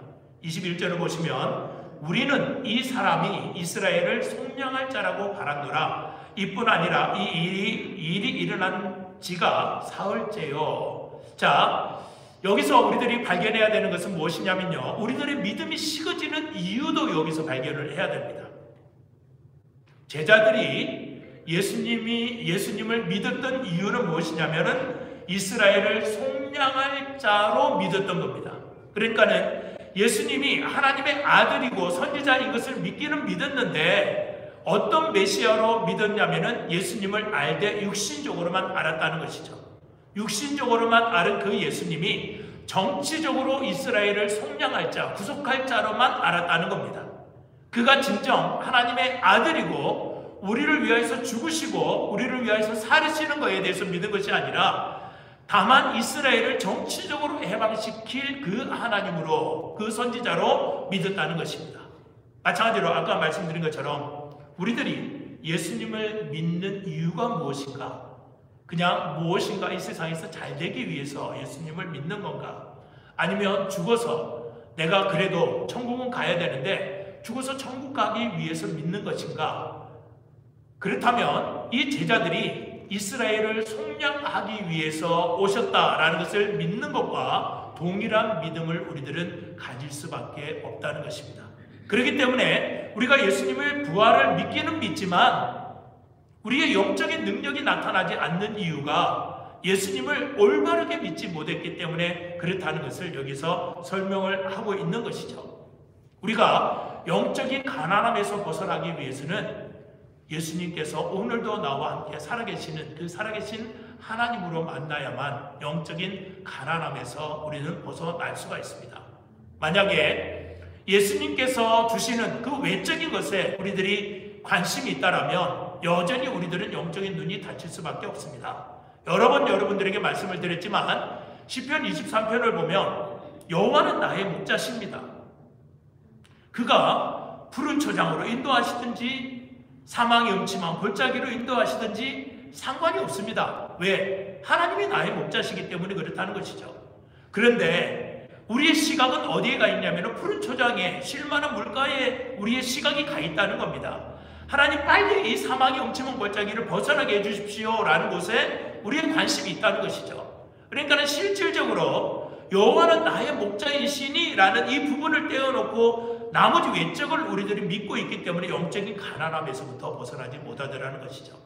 21절을 보시면 우리는 이 사람이 이스라엘을 속량할 자라고 바랐노라. 이뿐 아니라 이 일이 일어난 지가 사흘째요. 자, 여기서 우리들이 발견해야 되는 것은 무엇이냐면요, 우리들의 믿음이 식어지는 이유도 여기서 발견을 해야 됩니다. 제자들이 예수님을 믿었던 이유는 무엇이냐면은 이스라엘을 속량할 자로 믿었던 겁니다. 그러니까는 예수님이 하나님의 아들이고 선지자인 것을 믿기는 믿었는데 어떤 메시아로 믿었냐면은 예수님을 알되 육신적으로만 알았다는 것이죠. 육신적으로만 아는 그 예수님이 정치적으로 이스라엘을 속량할 자, 구속할 자로만 알았다는 겁니다. 그가 진정 하나님의 아들이고 우리를 위하여서 죽으시고 우리를 위하여서 살으시는 것에 대해서 믿은 것이 아니라 다만 이스라엘을 정치적으로 해방시킬 그 하나님으로, 그 선지자로 믿었다는 것입니다. 마찬가지로 아까 말씀드린 것처럼 우리들이 예수님을 믿는 이유가 무엇인가? 그냥 무엇인가 이 세상에서 잘 되기 위해서 예수님을 믿는 건가? 아니면 죽어서 내가 그래도 천국은 가야 되는데 죽어서 천국 가기 위해서 믿는 것인가? 그렇다면 이 제자들이 이스라엘을 속량하기 위해서 오셨다라는 것을 믿는 것과 동일한 믿음을 우리들은 가질 수밖에 없다는 것입니다. 그렇기 때문에 우리가 예수님을 부활을 믿기는 믿지만 우리의 영적인 능력이 나타나지 않는 이유가 예수님을 올바르게 믿지 못했기 때문에 그렇다는 것을 여기서 설명을 하고 있는 것이죠. 우리가 영적인 가난함에서 벗어나기 위해서는 예수님께서 오늘도 나와 함께 살아계시는 그 살아계신 하나님으로 만나야만 영적인 가난함에서 우리는 벗어날 수가 있습니다. 만약에 예수님께서 주시는 그 외적인 것에 우리들이 관심이 있다라면 여전히 우리들은 영적인 눈이 닫힐 수밖에 없습니다. 여러 번 여러분들에게 말씀을 드렸지만 시편 23편을 보면 여호와는 나의 목자십니다. 그가 푸른 초장으로 인도하시든지 사망의 음침한 골짜기로 인도하시든지 상관이 없습니다. 왜? 하나님이 나의 목자시기 때문에 그렇다는 것이죠. 그런데 우리의 시각은 어디에 가 있냐면 푸른 초장에 쉴만한 물가에 우리의 시각이 가 있다는 겁니다. 하나님 빨리 이 사망의 음침한 골짜기를 벗어나게 해주십시오 라는 곳에 우리의 관심이 있다는 것이죠. 그러니까 실질적으로 여호와는 나의 목자이시니 라는 이 부분을 떼어놓고 나머지 외적을 우리들이 믿고 있기 때문에 영적인 가난함에서부터 벗어나지 못하더라는 것이죠.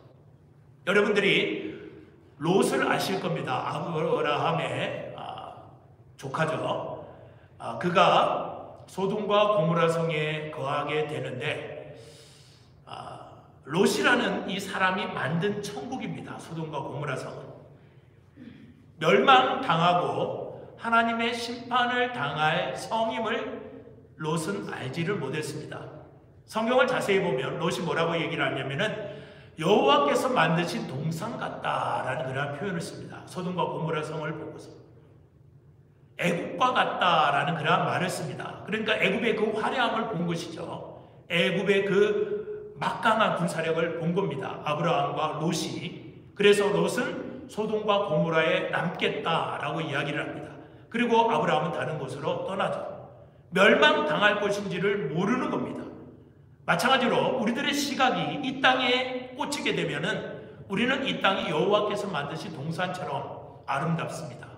여러분들이 롯을 아실 겁니다. 아브라함의 조카죠. 그가 소돔과 고모라 성에 거하게 되는데 롯이라는 이 사람이 만든 천국입니다. 소돔과 고모라 성은 멸망당하고 하나님의 심판을 당할 성임을 롯은 알지를 못했습니다. 성경을 자세히 보면 롯이 뭐라고 얘기를 하냐면은 여호와께서 만드신 동상 같다라는 그런 표현을 씁니다. 소돔과 고모라 성을 보고서 애굽과 같다라는 그런 말을 씁니다. 그러니까 애굽의 그 화려함을 본 것이죠. 애굽의 그 막강한 군사력을 본 겁니다. 아브라함과 롯이. 그래서 롯은 소돔과 고모라에 남겠다라고 이야기를 합니다. 그리고 아브라함은 다른 곳으로 떠나죠. 멸망당할 것인지를 모르는 겁니다. 마찬가지로 우리들의 시각이 이 땅에 꽂히게 되면은 우리는 이 땅이 여호와께서 만드신 동산처럼 아름답습니다.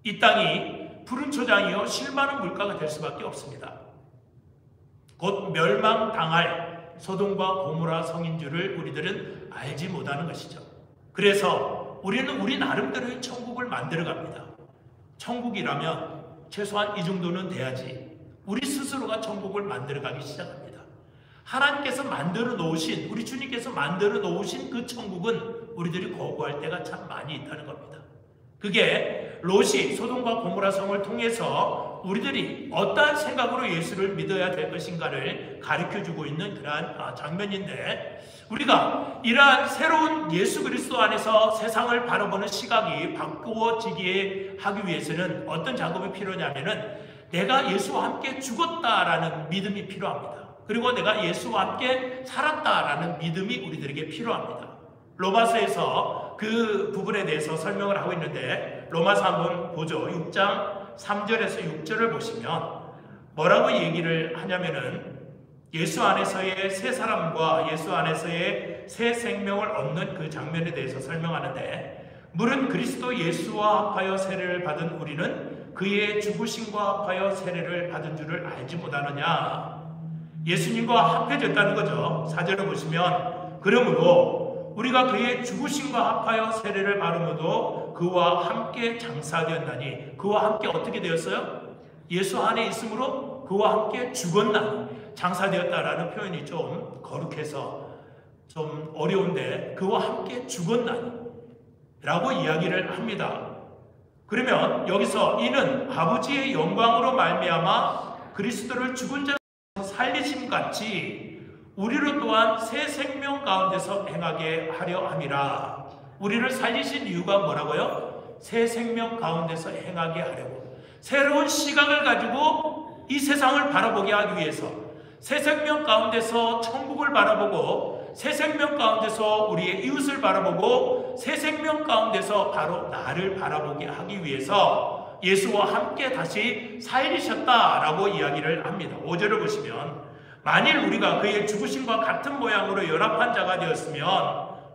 이 땅이 푸른 초장이요 쉴만한 물가가 될 수밖에 없습니다. 곧 멸망당할 소돔과 고모라 성인 줄을 우리들은 알지 못하는 것이죠. 그래서 우리는 우리 나름대로의 천국을 만들어갑니다. 천국이라면 최소한 이 정도는 돼야지. 우리 스스로가 천국을 만들어가기 시작합니다. 하나님께서 만들어 놓으신, 우리 주님께서 만들어 놓으신 그 천국은 우리들이 거부할 때가 참 많이 있다는 겁니다. 그게 롯이 소돔과 고모라 성을 통해서 우리들이 어떠한 생각으로 예수를 믿어야 될 것인가를 가르쳐주고 있는 그러한 장면인데, 우리가 이러한 새로운 예수 그리스도 안에서 세상을 바라보는 시각이 바꾸어지게 하기 위해서는 어떤 작업이 필요냐면은 내가 예수와 함께 죽었다라는 믿음이 필요합니다. 그리고 내가 예수와 함께 살았다라는 믿음이 우리들에게 필요합니다. 로마서에서 그 부분에 대해서 설명을 하고 있는데 로마서 한번 보죠. 6장 3절에서 6절을 보시면 뭐라고 얘기를 하냐면은 예수 안에서의 새 사람과 예수 안에서의 새 생명을 얻는 그 장면에 대해서 설명하는데, 무릇 그리스도 예수와 합하여 세례를 받은 우리는 그의 죽으심과 합하여 세례를 받은 줄을 알지 못하느냐. 예수님과 합해졌다는 거죠. 4절을 보시면 그러므로 우리가 그의 죽으심과 합하여 세례를 받음으로 그와 함께 장사되었나니, 그와 함께 어떻게 되었어요? 예수 안에 있으므로 그와 함께 죽었나니, 장사되었다라는 표현이 좀 거룩해서 좀 어려운데 그와 함께 죽었나니 라고 이야기를 합니다. 그러면 여기서 이는 아버지의 영광으로 말미암아 그리스도를 죽은 자에서 살리심 같이 우리로 또한 새 생명 가운데서 행하게 하려 함이라. 우리를 살리신 이유가 뭐라고요? 새 생명 가운데서 행하게 하려고, 새로운 시각을 가지고 이 세상을 바라보게 하기 위해서, 새 생명 가운데서 천국을 바라보고, 새 생명 가운데서 우리의 이웃을 바라보고, 새 생명 가운데서 바로 나를 바라보게 하기 위해서 예수와 함께 다시 살리셨다라고 이야기를 합니다. 5절을 보시면 만일 우리가 그의 죽으심과 같은 모양으로 연합한 자가 되었으면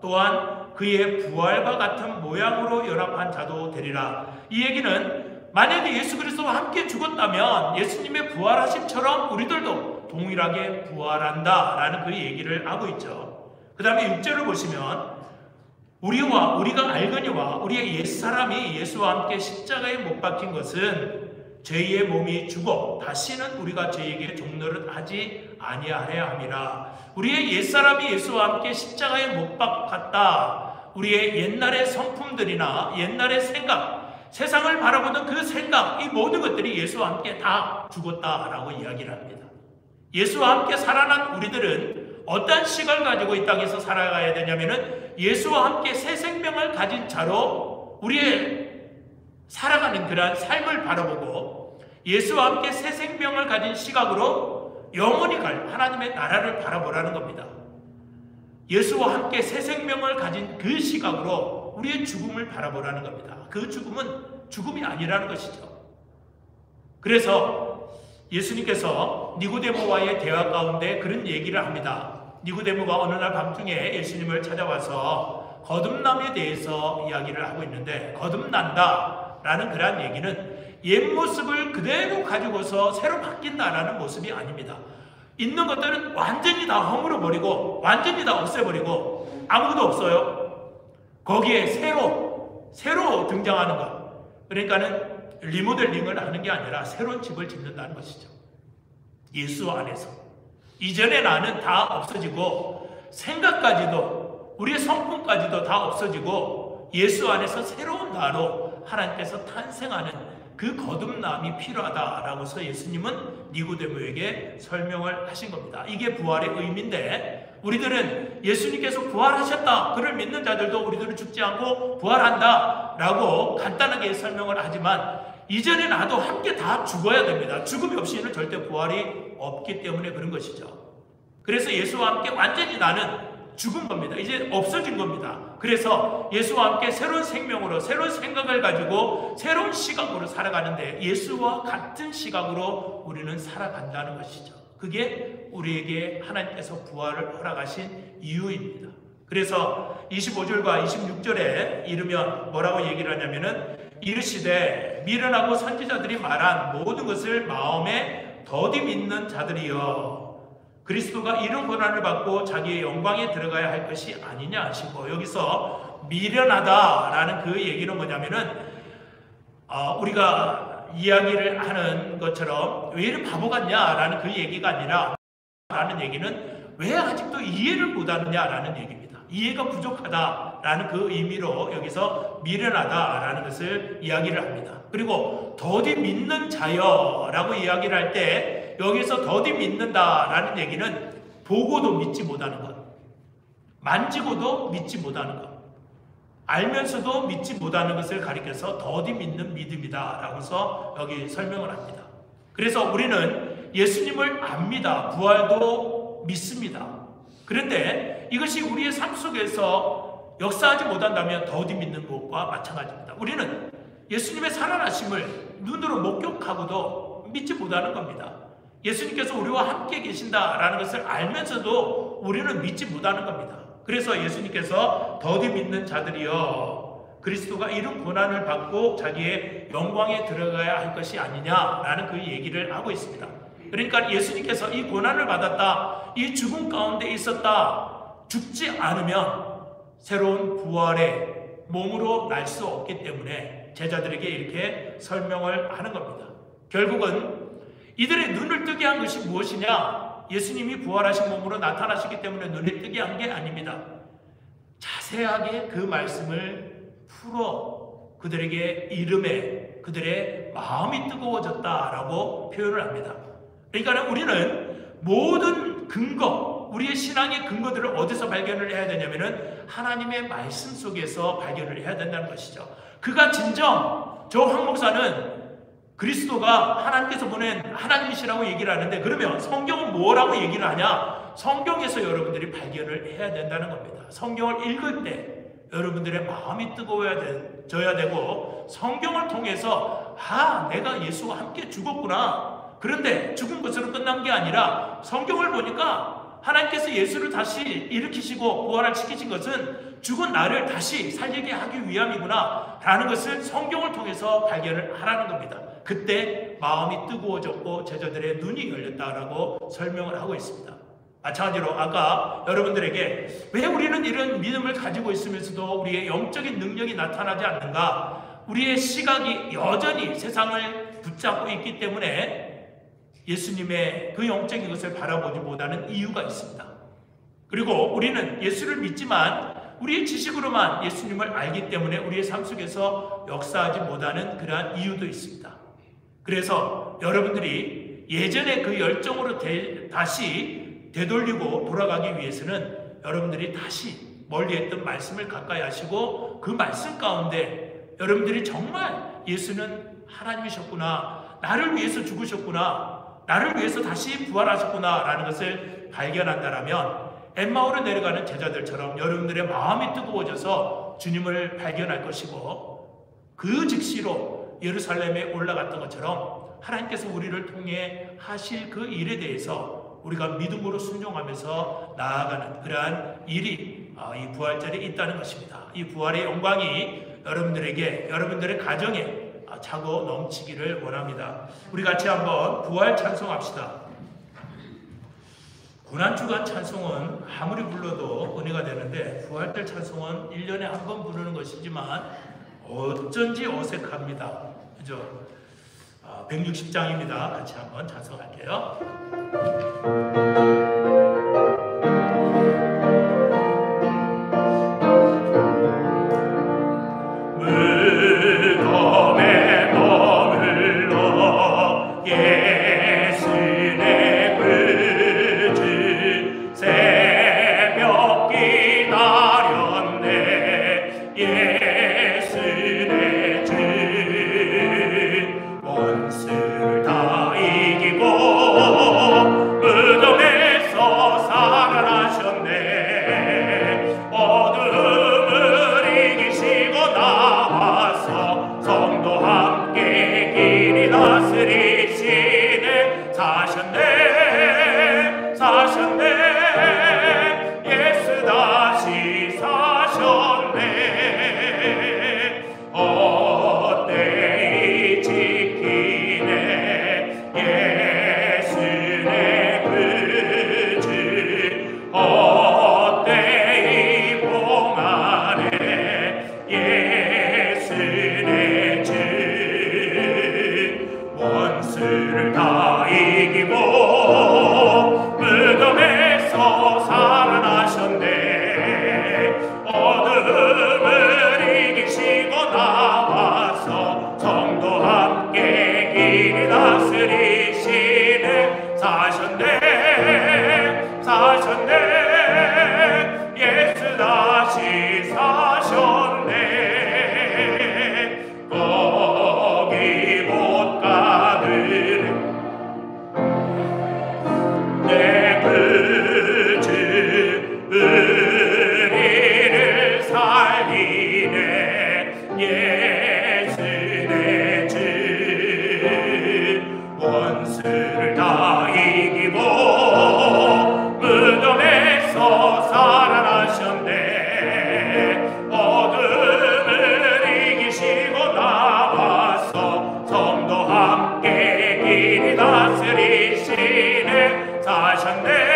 또한 그의 부활과 같은 모양으로 연합한 자도 되리라. 이 얘기는 만약에 예수 그리스도와 함께 죽었다면 예수님의 부활하심처럼 우리들도 동일하게 부활한다라는 그 얘기를 하고 있죠. 그 다음에 6절을 보시면 우리가 알거니와 우리의 옛사람이 예수와 함께 십자가에 못 박힌 것은 저희의 몸이 죽어 다시는 우리가 저희에게 종노릇 하지 아니하여야 함이라. 우리의 옛사람이 예수와 함께 십자가에 못 박혔다. 우리의 옛날의 성품들이나 옛날의 생각, 세상을 바라보는 그 생각, 이 모든 것들이 예수와 함께 다 죽었다라고 이야기를 합니다. 예수와 함께 살아난 우리들은 어떤 시각을 가지고 이 땅에서 살아가야 되냐면은 예수와 함께 새 생명을 가진 자로 우리의 살아가는 그러한 삶을 바라보고 예수와 함께 새 생명을 가진 시각으로 영원히 갈 하나님의 나라를 바라보라는 겁니다. 예수와 함께 새 생명을 가진 그 시각으로 우리의 죽음을 바라보라는 겁니다. 그 죽음은 죽음이 아니라는 것이죠. 그래서 예수님께서 니고데모와의 대화 가운데 그런 얘기를 합니다. 니고데모가 어느 날 밤중에 예수님을 찾아와서 거듭남에 대해서 이야기를 하고 있는데, 거듭난다 라는 그러한 얘기는 옛 모습을 그대로 가지고서 새로 바뀐다라는 모습이 아닙니다. 있는 것들은 완전히 다 허물어버리고 완전히 다 없애버리고 아무것도 없어요. 거기에 새로 등장하는 것. 그러니까는 리모델링을 하는 게 아니라 새로운 집을 짓는다는 것이죠. 예수 안에서. 이전의 나는 다 없어지고 생각까지도 우리의 성품까지도 다 없어지고 예수 안에서 새로운 나로 하나님께서 탄생하는 그 거듭남이 필요하다라고서 예수님은 니고데모에게 설명을 하신 겁니다. 이게 부활의 의미인데 우리들은 예수님께서 부활하셨다, 그를 믿는 자들도 우리들은 죽지 않고 부활한다 라고 간단하게 설명을 하지만 이전에 나도 함께 다 죽어야 됩니다. 죽음이 없이는 절대 부활이 없기 때문에 그런 것이죠. 그래서 예수와 함께 완전히 나는 죽은 겁니다. 이제 없어진 겁니다. 그래서 예수와 함께 새로운 생명으로, 새로운 생각을 가지고 새로운 시각으로 살아가는데 예수와 같은 시각으로 우리는 살아간다는 것이죠. 그게 우리에게 하나님께서 부활을 허락하신 이유입니다. 그래서 25절과 26절에 이르면 뭐라고 얘기를 하냐면은 이르시되 미련하고 선지자들이 말한 모든 것을 마음에 더디 믿는 자들이여 그리스도가 이런 고난을 받고 자기의 영광에 들어가야 할 것이 아니냐 하시고, 여기서 미련하다라는 그 얘기는 뭐냐면은 우리가 이야기를 하는 것처럼 왜 이렇게 바보 같냐라는 그 얘기가 아니라 라는 얘기는 왜 아직도 이해를 못하느냐라는 얘기입니다. 이해가 부족하다라는 그 의미로 여기서 미련하다라는 것을 이야기를 합니다. 그리고 더디 믿는 자여라고 이야기를 할 때 여기서 더디 믿는다라는 얘기는 보고도 믿지 못하는 것, 만지고도 믿지 못하는 것, 알면서도 믿지 못하는 것을 가리켜서 더디 믿는 믿음이다 라고서 여기 설명을 합니다. 그래서 우리는 예수님을 압니다. 부활도 믿습니다. 그런데 이것이 우리의 삶 속에서 역사하지 못한다면 더디 믿는 것과 마찬가지입니다. 우리는 예수님의 살아나심을 눈으로 목격하고도 믿지 못하는 겁니다. 예수님께서 우리와 함께 계신다라는 것을 알면서도 우리는 믿지 못하는 겁니다. 그래서 예수님께서 더디 믿는 자들이여 그리스도가 이런 고난을 받고 자기의 영광에 들어가야 할 것이 아니냐라는 그 얘기를 하고 있습니다. 그러니까 예수님께서 이 고난을 받았다, 이 죽음 가운데 있었다, 죽지 않으면 새로운 부활의 몸으로 날 수 없기 때문에 제자들에게 이렇게 설명을 하는 겁니다. 결국은 이들의 눈을 뜨게 한 것이 무엇이냐? 예수님이 부활하신 몸으로 나타나시기 때문에 눈을 뜨게 한 게 아닙니다. 자세하게 그 말씀을 풀어 그들에게 이름에 그들의 마음이 뜨거워졌다라고 표현을 합니다. 그러니까 우리는 모든 근거, 우리의 신앙의 근거들을 어디서 발견을 해야 되냐면은 하나님의 말씀 속에서 발견을 해야 된다는 것이죠. 그가 진정, 저 황 목사는 그리스도가 하나님께서 보낸 하나님이시라고 얘기를 하는데, 그러면 성경은 뭐라고 얘기를 하냐? 성경에서 여러분들이 발견을 해야 된다는 겁니다. 성경을 읽을 때 여러분들의 마음이 뜨거워져야 되고, 성경을 통해서 내가 예수와 함께 죽었구나. 그런데 죽은 것으로 끝난 게 아니라 성경을 보니까 하나님께서 예수를 다시 일으키시고 부활을 시키신 것은 죽은 나를 다시 살리게 하기 위함이구나 라는 것을 성경을 통해서 발견을 하라는 겁니다. 그때 마음이 뜨거워졌고 제자들의 눈이 열렸다라고 설명을 하고 있습니다. 마찬가지로 아까 여러분들에게 왜 우리는 이런 믿음을 가지고 있으면서도 우리의 영적인 능력이 나타나지 않는가? 우리의 시각이 여전히 세상을 붙잡고 있기 때문에 예수님의 그 영적인 것을 바라보지 못하는 이유가 있습니다. 그리고 우리는 예수를 믿지만 우리의 지식으로만 예수님을 알기 때문에 우리의 삶 속에서 역사하지 못하는 그러한 이유도 있습니다. 그래서 여러분들이 예전의 그 열정으로 다시 되돌리고 돌아가기 위해서는 여러분들이 다시 멀리했던 말씀을 가까이 하시고 그 말씀 가운데 여러분들이 정말 예수는 하나님이셨구나, 나를 위해서 죽으셨구나, 나를 위해서 다시 부활하셨구나 라는 것을 발견한다면 엠마오로 내려가는 제자들처럼 여러분들의 마음이 뜨거워져서 주님을 발견할 것이고, 그 즉시로 예루살렘에 올라갔던 것처럼 하나님께서 우리를 통해 하실 그 일에 대해서 우리가 믿음으로 순종하면서 나아가는 그러한 일이 이 부활절에 있다는 것입니다. 이 부활의 영광이 여러분들에게, 여러분들의 가정에 차고 넘치기를 원합니다. 우리 같이 한번 부활 찬송합시다. 고난주간 찬송은 아무리 불러도 은혜가 되는데 부활절 찬송은 1년에 한 번 부르는 것이지만 어쩐지 어색합니다. 그죠? 160장입니다. 같이 한번 찬송할게요. 살아나셨네. 어둠을 만민이 다스리시네. 사셨네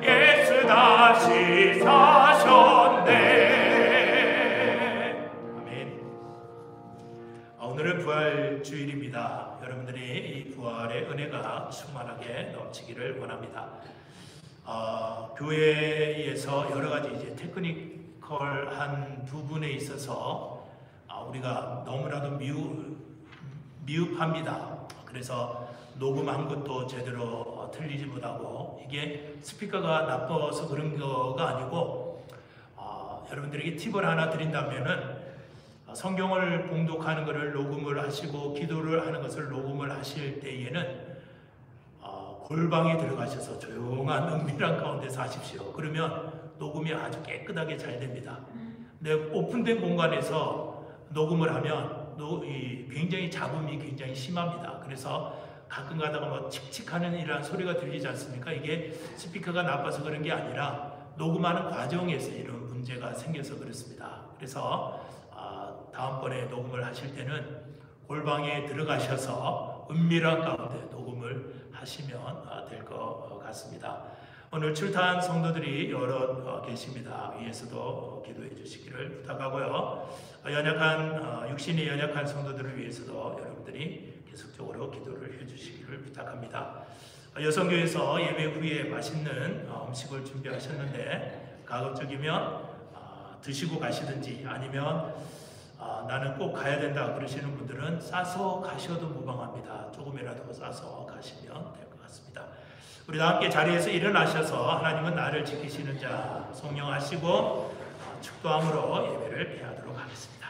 예수 다시 사셨네. 아멘. 오늘은 부활 주일입니다. 여러분들이 이 부활의 은혜가 충만하게 넘치기를 원합니다. 교회에서 여러 가지 이제 테크니컬한 부분에 있어서 우리가 너무나도 미흡합니다. 그래서 녹음한 것도 제대로 틀리지 못하고, 이게 스피커가 나빠서 그런 거가 아니고, 여러분들에게 팁을 하나 드린다면은 성경을 봉독하는 것을 녹음을 하시고 기도를 하는 것을 녹음을 하실 때에는 골방에 들어가셔서 조용한 은밀한 가운데서 하십시오. 그러면 녹음이 아주 깨끗하게 잘 됩니다. 근데 오픈된 공간에서 녹음을 하면 굉장히 잡음이 굉장히 심합니다. 그래서 가끔 가다가 뭐 칙칙하는 이런 소리가 들리지 않습니까? 이게 스피커가 나빠서 그런 게 아니라 녹음하는 과정에서 이런 문제가 생겨서 그렇습니다. 그래서 다음번에 녹음을 하실 때는 골방에 들어가셔서 은밀한 가운데 녹음을 하시면 될 것 같습니다. 오늘 출타한 성도들이 여러 계십니다. 위에서도 기도해 주시기를 부탁하고요. 육신이 연약한 성도들을 위해서도 여러분들이 계속적으로 기도를 해 주시기를 부탁합니다. 여성교회에서 예배 후에 맛있는 음식을 준비하셨는데, 가급적이면 드시고 가시든지 아니면 나는 꼭 가야 된다 그러시는 분들은 싸서 가셔도 무방합니다. 조금이라도 싸서 가시면 될 것 같습니다. 우리 다 함께 자리에서 일어나셔서 하나님은 나를 지키시는 자 성령하시고 축도함으로 예배를 대하도록 하겠습니다.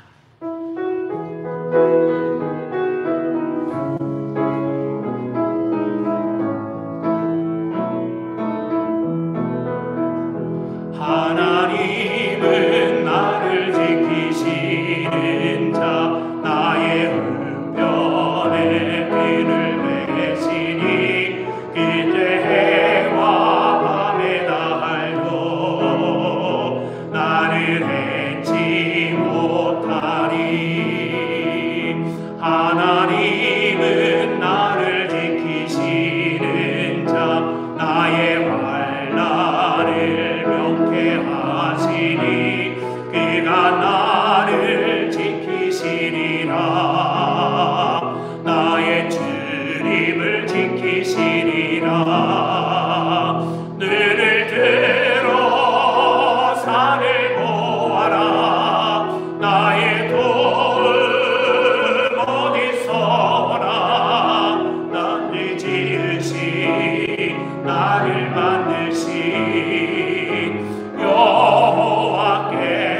하나님은 나를 지키시는 자, 나의 우편에 비를 내시니 이제 해와 밤에 달도 나를 해치 못하리. 하나님은 나를 지키시는 자, 나의 환난을 명쾌하시니 그가 나를 지키시리라. 나의 주님을 지키시리라. 눈을 들어 산을 보아라. 나의 도움 어디서 오나. 나를 지으신 나를 만드신 여호와께로다.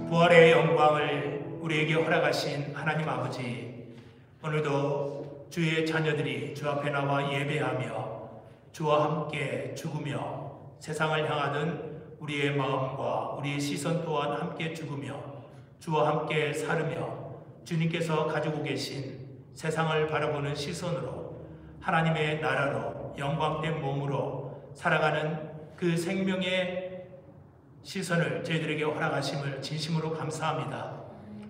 부활의 영광을 우리에게 허락하신 하나님 아버지, 오늘도 주의 자녀들이 주 앞에 나와 예배하며 주와 함께 죽으며 세상을 향하는 우리의 마음과 우리의 시선 또한 함께 죽으며 주와 함께 살으며 주님께서 가지고 계신 세상을 바라보는 시선으로 하나님의 나라로 영광된 몸으로 살아가는 그 생명의 시선을 저희들에게 허락하심을 진심으로 감사합니다.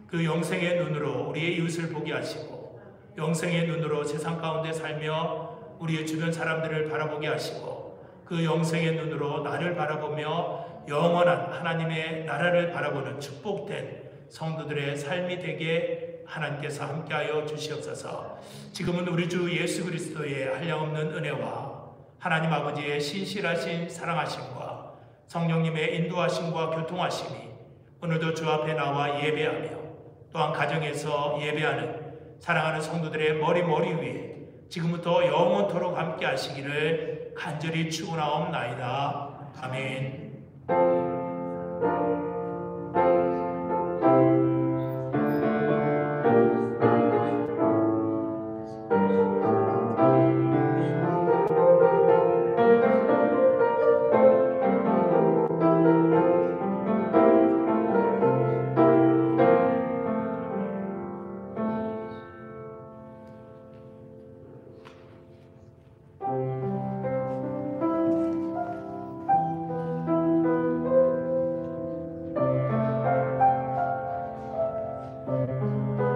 그 영생의 눈으로 우리의 이웃을 보게 하시고 영생의 눈으로 세상 가운데 살며 우리의 주변 사람들을 바라보게 하시고 그 영생의 눈으로 나를 바라보며 영원한 하나님의 나라를 바라보는 축복된 성도들의 삶이 되게 하나님께서 함께하여 주시옵소서. 지금은 우리 주 예수 그리스도의 한량없는 은혜와 하나님 아버지의 신실하신 사랑하심과 성령님의 인도하심과 교통하심이 오늘도 주 앞에 나와 예배하며 또한 가정에서 예배하는 사랑하는 성도들의 머리 위에 지금부터 영원토록 함께 하시기를 간절히 축원하옵나이다. 아멘. 주옵소서.